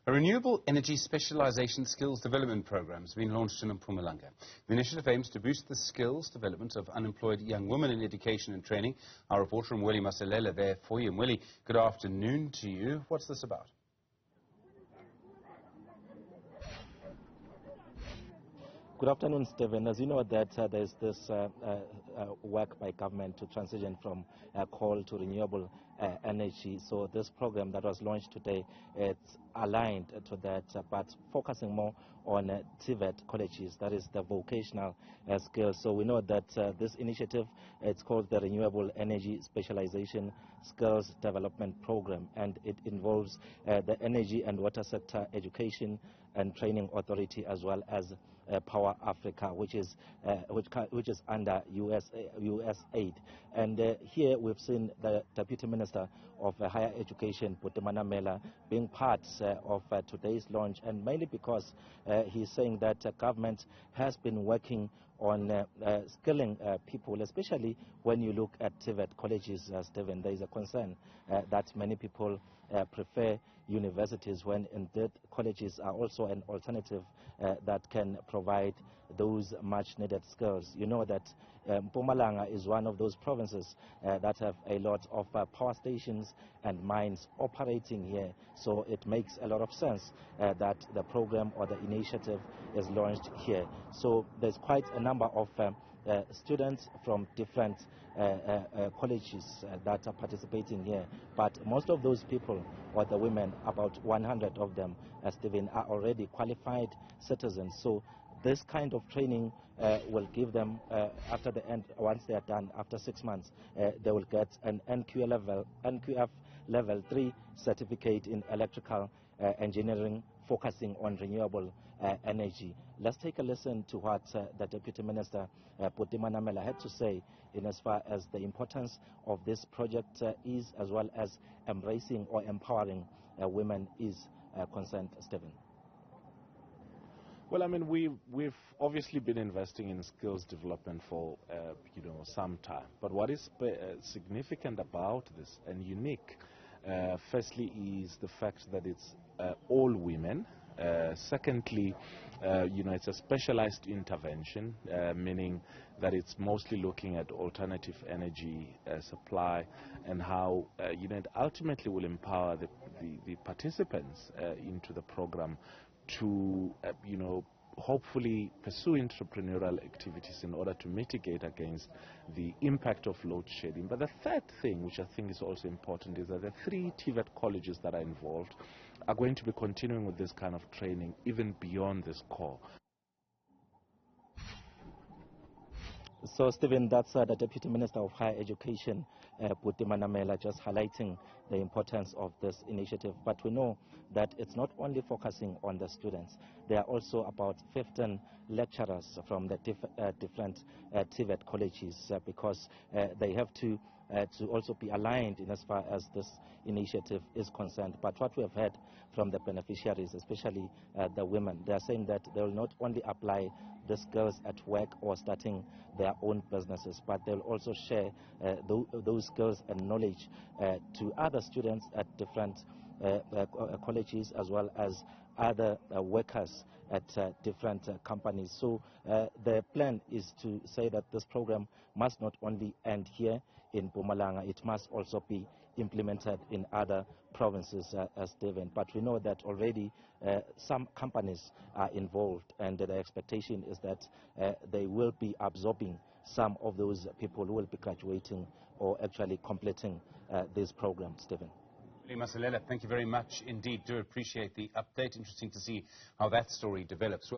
A renewable energy specialisation skills development programme has been launched in Mpumalanga. The initiative aims to boost the skills development of unemployed young women in education and training. Our reporter Mweli Masilela there for you. Mweli, good afternoon to you. What's this about? Good afternoon, Stephen. As you know that there's this work by government to transition from coal to renewable energy. So this program that was launched today, it's aligned to that, but focusing more on TVET colleges, that is the vocational skills. So we know that this initiative, it's called the Renewable Energy Specialisation Skills Development Program, and it involves the Energy and Water Sector Education and Training Authority, as well as Power Africa, which is under US aid. And here we've seen the Deputy Minister of Higher Education, Mweli, being part of today's launch, and mainly because he's saying that government has been working on skilling people, especially when you look at TVET colleges, Stephen. There is a concern that many people prefer universities, when indeed colleges are also an alternative that can provide those much needed skills. You know that Mpumalanga is one of those provinces that have a lot of power stations and mines operating here, so it makes a lot of sense that the program or the initiative is launched here. So there's quite a number of students from different colleges that are participating here, but most of those people, or the women, about 100 of them, Stephen, are already qualified citizens. So this kind of training will give them, after the end, once they are done, after 6 months, they will get an NQF level 3 certificate in electrical engineering, focusing on renewable energy. Let's take a listen to what the Deputy Minister, Mweli, had to say in as far as the importance of this project is, as well as embracing or empowering women is concerned, Stephen. Well, I mean, we've obviously been investing in skills development for some time. But what is significant about this and unique, firstly, is the fact that it's all women. Secondly, it's a specialized intervention, meaning that it's mostly looking at alternative energy supply and how it ultimately will empower the participants into the program to hopefully pursue entrepreneurial activities in order to mitigate against the impact of load shedding. But the third thing, which I think is also important, is that the 3 TVET colleges that are involved are going to be continuing with this kind of training even beyond this core. So, Stephen, that's the Deputy Minister of Higher Education, Mweli, just highlighting the importance of this initiative. But we know that it's not only focusing on the students. There are also about 15 lecturers from the different TVET colleges, because they have to also be aligned in as far as this initiative is concerned. But what we have heard from the beneficiaries, especially the women, they are saying that they will not only apply the skills at work or starting their own businesses, but they'll also share those skills and knowledge to other students at different colleges, as well as other workers at different companies. So the plan is to say that this program must not only end here in Mpumalanga, it must also be implemented in other provinces, Stephen. But we know that already some companies are involved, and the expectation is that they will be absorbing some of those people who will be graduating or actually completing this program, Stephen. Mweli Masilela, thank you very much indeed. Do appreciate the update. Interesting to see how that story develops.